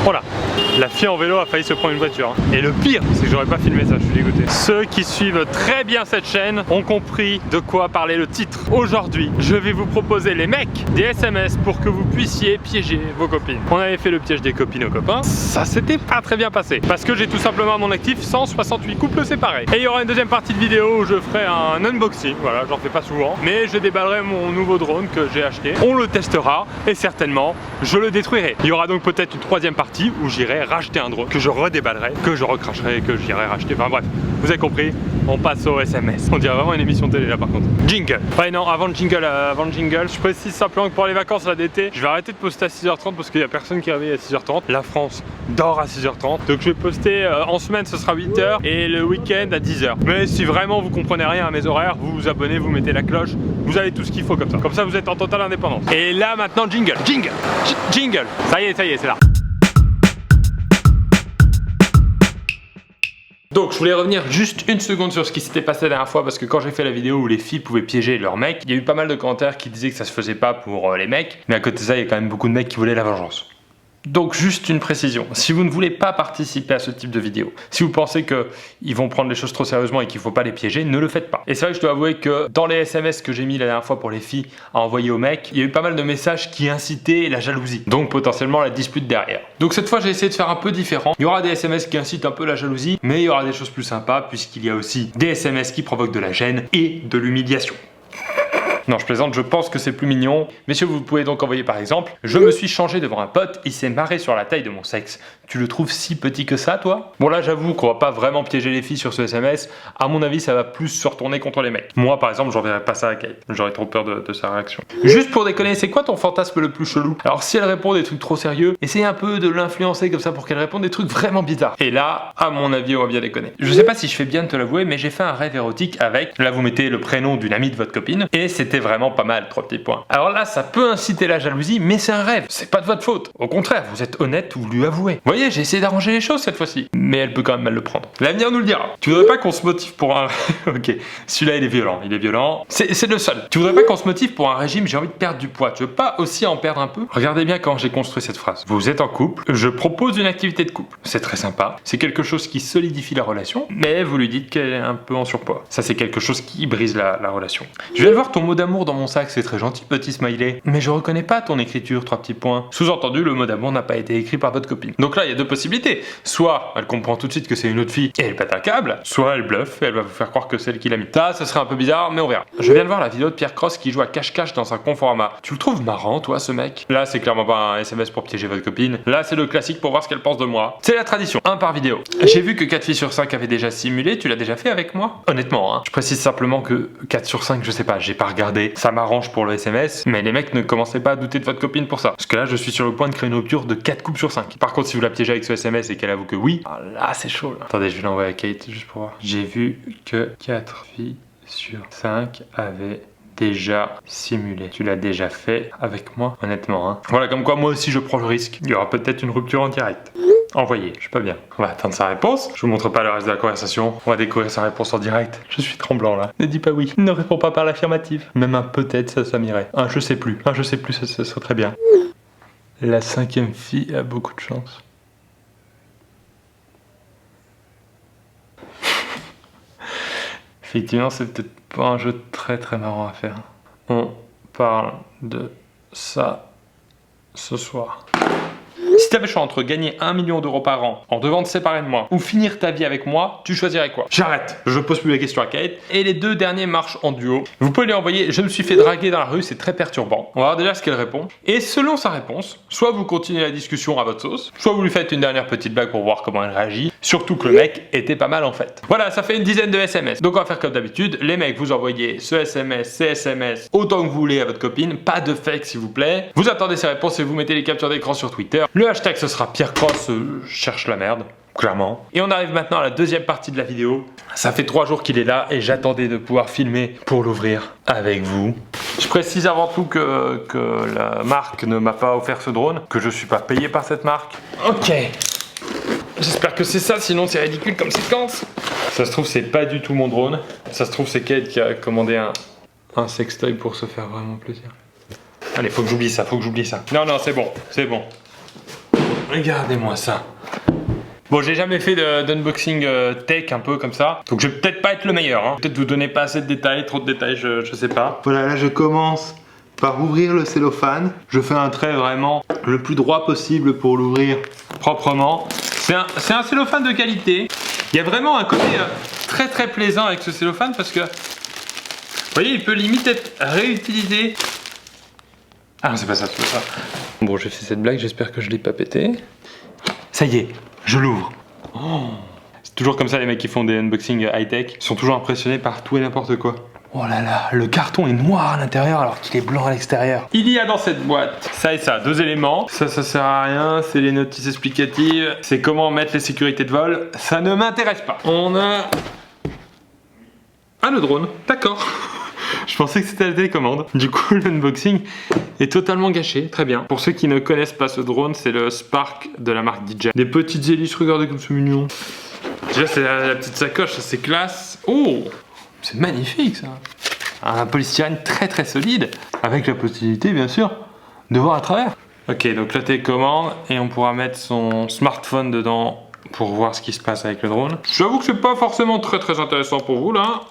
Voilà. La fille en vélo a failli se prendre une voiture. Et le pire, c'est que j'aurais pas filmé ça, je suis dégoûté. Ceux qui suivent très bien cette chaîne ont compris de quoi parlait le titre. Aujourd'hui, je vais vous proposer les mecs des SMS pour que vous puissiez piéger vos copines. On avait fait le piège des copines aux copains. Ça s'était pas très bien passé. Parce que j'ai tout simplement à mon actif 168 couples séparés. Et il y aura une deuxième partie de vidéo où je ferai un unboxing. Voilà, j'en fais pas souvent. Mais je déballerai mon nouveau drone que j'ai acheté. On le testera et certainement, je le détruirai. Il y aura donc peut-être une troisième partie où j'irai racheter un drone que je redéballerai, que je recracherai, que j'irai racheter. Enfin bref, vous avez compris, on passe au SMS. On dirait vraiment une émission télé là par contre. Jingle. Ouais non, avant le jingle, je précise simplement que pour les vacances là d'été, je vais arrêter de poster à 6h30 parce qu'il y a personne qui réveille à 6h30. La France dort à 6h30. Donc je vais poster en semaine ce sera 8h et le week-end à 10h. Mais si vraiment vous comprenez rien à mes horaires, vous vous abonnez, vous mettez la cloche, vous avez tout ce qu'il faut comme ça. Comme ça vous êtes en totale indépendance. Et là maintenant jingle, jingle. Ça y est, c'est là. Donc je voulais revenir juste une seconde sur ce qui s'était passé la dernière fois parce que quand j'ai fait la vidéo où les filles pouvaient piéger leurs mecs, il y a eu pas mal de commentaires qui disaient que ça se faisait pas pour les mecs, mais à côté de ça il y a quand même beaucoup de mecs qui voulaient la vengeance. Donc juste une précision, si vous ne voulez pas participer à ce type de vidéo, si vous pensez qu'ils vont prendre les choses trop sérieusement et qu'il ne faut pas les piéger, ne le faites pas. Et c'est vrai que je dois avouer que dans les SMS que j'ai mis la dernière fois pour les filles à envoyer aux mecs, il y a eu pas mal de messages qui incitaient la jalousie, donc potentiellement la dispute derrière. Donc cette fois j'ai essayé de faire un peu différent. Il y aura des SMS qui incitent un peu la jalousie, mais il y aura des choses plus sympas puisqu'il y a aussi des SMS qui provoquent de la gêne et de l'humiliation. Non, je plaisante, je pense que c'est plus mignon. Messieurs, vous pouvez donc envoyer par exemple « Je me suis changé devant un pote, il s'est marré sur la taille de mon sexe. Tu le trouves si petit que ça, toi ?» Bon là, j'avoue qu'on va pas vraiment piéger les filles sur ce SMS. À mon avis, ça va plus se retourner contre les mecs. Moi, par exemple, j'enverrai pas ça à Kate. J'aurais trop peur de sa réaction. Juste pour déconner, c'est quoi ton fantasme le plus chelou? Alors, si elle répond des trucs trop sérieux, essayez un peu de l'influencer comme ça pour qu'elle réponde des trucs vraiment bizarres. Et là, à mon avis, on va bien déconner. Je sais pas si je fais bien de te l'avouer, mais j'ai fait un rêve érotique avec... Là, vous mettez le prénom d'une amie de votre copine. Et c'était vraiment pas mal, 3 petits points. Alors là, ça peut inciter la jalousie, mais c'est un rêve, c'est pas de votre faute. Au contraire, vous êtes honnête ou lui avouez. Vous voyez, j'ai essayé d'arranger les choses cette fois-ci. Mais elle peut quand même mal le prendre. L'avenir nous le dira. Tu voudrais pas qu'on se motive pour un... Ok, celui-là il est violent, C'est le seul. Tu voudrais pas qu'on se motive pour un régime, j'ai envie de perdre du poids. Tu veux pas aussi en perdre un peu? Regardez bien quand j'ai construit cette phrase. Vous êtes en couple, je propose une activité de couple. C'est très sympa, c'est quelque chose qui solidifie la relation, mais vous lui dites qu'elle est un peu en surpoids. Ça c'est quelque chose qui brise la relation. Je viens de voir ton mot d'amour dans mon sac, c'est très gentil, petit smiley. Mais je reconnais pas ton écriture, 3 petits points. Sous-entendu, le mot d'amour n'a pas été écrit par votre copine. Donc là, il y a 2 possibilités. Soit elle comprend tout de suite que c'est une autre fille et elle pète un câble, soit elle bluffe et elle va vous faire croire que c'est elle qui l'a mis. Ça, ce serait un peu bizarre, mais on verra. Je viens de voir la vidéo de Pierre Cross qui joue à cache-cache dans un Conforama. Tu le trouves marrant, toi, ce mec? Là, c'est clairement pas un SMS pour piéger votre copine. Là, c'est le classique pour voir ce qu'elle pense de moi. C'est la tradition, 1 par vidéo. J'ai vu que 4 filles sur 5 avaient déjà simulé, tu l'as déjà fait avec moi? Honnêtement, hein. Je précise simplement que 4 sur 5, je sais pas, j'ai pas regardé. Ça m'arrange pour le SMS, mais les mecs ne commencez pas à douter de votre copine pour ça. Parce que là, je suis sur le point de créer une rupture de 4 couples sur 5. Par contre, si vous la piégez avec ce SMS et qu'elle avoue que oui, là, c'est chaud. Là. Attendez, je vais l'envoyer à Kate juste pour voir. J'ai vu que 4 filles sur 5 avaient déjà simulé. Tu l'as déjà fait avec moi, honnêtement. Hein. Voilà, comme quoi moi aussi je prends le risque. Il y aura peut-être une rupture en direct. Envoyé, je suis pas bien. On va attendre sa réponse. Je vous montre pas le reste de la conversation. On va découvrir sa réponse en direct. Je suis tremblant là. Ne dis pas oui. Ne réponds pas par l'affirmative. Même un peut-être, ça m'irait. Un je sais plus. Un je sais plus, ça serait très bien. La 5e fille a beaucoup de chance. Effectivement, c'est peut-être pas un jeu très marrant à faire. On parle de ça ce soir. Si t'avais le choix entre gagner 1 million d'euros par an en devant te séparer de moi ou finir ta vie avec moi, tu choisirais quoi? J'arrête, je pose plus la question à Kate. Et les 2 derniers marchent en duo. Vous pouvez lui envoyer « Je me suis fait draguer dans la rue, c'est très perturbant ». On va voir déjà ce qu'elle répond. Et selon sa réponse, soit vous continuez la discussion à votre sauce, soit vous lui faites une dernière petite blague pour voir comment elle réagit. Surtout que le mec était pas mal en fait. Voilà, ça fait une dizaine de SMS. Donc on va faire comme d'habitude. Les mecs, vous envoyez ce SMS, ces SMS, autant que vous voulez à votre copine. Pas de fake s'il vous plaît. Vous attendez ses réponses et vous mettez les captures d'écran sur Twitter. Le hashtag ce sera Pierre Cross cherche la merde, clairement. Et on arrive maintenant à la deuxième partie de la vidéo. Ça fait 3 jours qu'il est là et j'attendais de pouvoir filmer pour l'ouvrir avec vous. Je précise avant tout que la marque ne m'a pas offert ce drone, que je suis pas payé par cette marque. Ok. J'espère que c'est ça, sinon c'est ridicule comme séquence. Ça se trouve c'est pas du tout mon drone. Ça se trouve c'est Kate qui a commandé un sextoy pour se faire vraiment plaisir. Allez, faut que j'oublie ça, Non, c'est bon, Regardez-moi ça. Bon, j'ai jamais fait d'unboxing tech un peu comme ça, donc je vais peut-être pas être le meilleur. Hein. Peut-être vous donner pas assez de détails, trop de détails, je sais pas. Voilà, là je commence par ouvrir le cellophane. Je fais un trait vraiment le plus droit possible pour l'ouvrir proprement. C'est un cellophane de qualité. Il y a vraiment un côté très très plaisant avec ce cellophane parce que, vous voyez, il peut limite être réutilisé. Ah non, c'est pas ça, c'est pas ça. Bon, j'ai fait cette blague, j'espère que je l'ai pas pété. Ça y est, je l'ouvre. Oh. C'est toujours comme ça les mecs qui font des unboxings high-tech. Ils sont toujours impressionnés par tout et n'importe quoi. Oh là là, le carton est noir à l'intérieur alors qu'il est blanc à l'extérieur. Il y a dans cette boîte ça et ça, 2 éléments. Ça sert à rien, c'est les notices explicatives. C'est comment mettre les sécurités de vol. Ça ne m'intéresse pas. On a... Ah, le drone, d'accord. Je pensais que c'était la télécommande. Du coup, l'unboxing est totalement gâché. Très bien. Pour ceux qui ne connaissent pas ce drone, c'est le Spark de la marque DJI. Des petites hélices, regardez comme c'est mignon. Déjà, c'est la petite sacoche, ça c'est classe. Oh, c'est magnifique ça. Un polystyrène très très solide, avec la possibilité, bien sûr, de voir à travers. Ok, donc la télécommande, et on pourra mettre son smartphone dedans pour voir ce qui se passe avec le drone. J'avoue que c'est pas forcément très très intéressant pour vous là.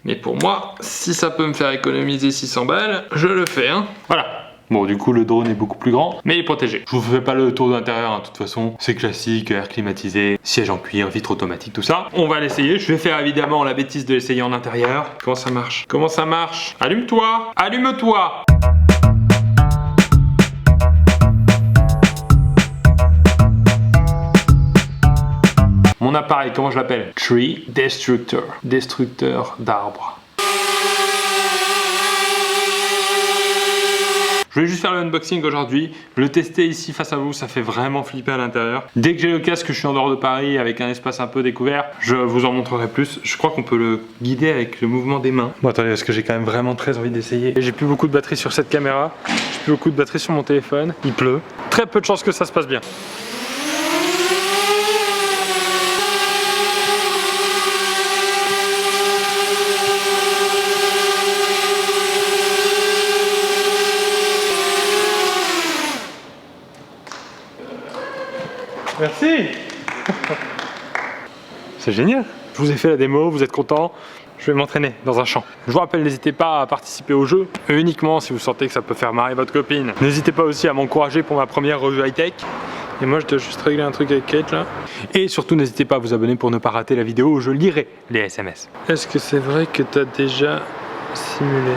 Mais pour moi, si ça peut me faire économiser 600 balles, je le fais. Hein. Voilà. Bon, du coup, le drone est beaucoup plus grand, mais il est protégé. Je vous fais pas le tour d'intérieur, hein, de toute façon. C'est classique, air climatisé, siège en cuir, vitre automatique, tout ça. On va l'essayer. Je vais faire évidemment la bêtise de l'essayer en intérieur. Comment ça marche? Comment ça marche? Allume-toi! Allume-toi! Mon appareil, comment je l'appelle? Tree Destructor. Destructeur d'arbres. Je vais juste faire le unboxing aujourd'hui, le tester ici face à vous, ça fait vraiment flipper à l'intérieur. Dès que j'ai le casque, je suis en dehors de Paris avec un espace un peu découvert, je vous en montrerai plus. Je crois qu'on peut le guider avec le mouvement des mains. Bon attendez, parce que j'ai quand même vraiment très envie d'essayer. J'ai plus beaucoup de batterie sur cette caméra, j'ai plus beaucoup de batterie sur mon téléphone, il pleut. Très peu de chances que ça se passe bien. Merci. C'est génial. Je vous ai fait la démo, vous êtes content. Je vais m'entraîner dans un champ. Je vous rappelle, n'hésitez pas à participer au jeu, uniquement si vous sentez que ça peut faire marrer votre copine. N'hésitez pas aussi à m'encourager pour ma première revue high-tech. Et moi, je dois juste régler un truc avec Kate là. Et surtout, n'hésitez pas à vous abonner pour ne pas rater la vidéo où je lirai les SMS. Est-ce que c'est vrai que tu as déjà simulé ?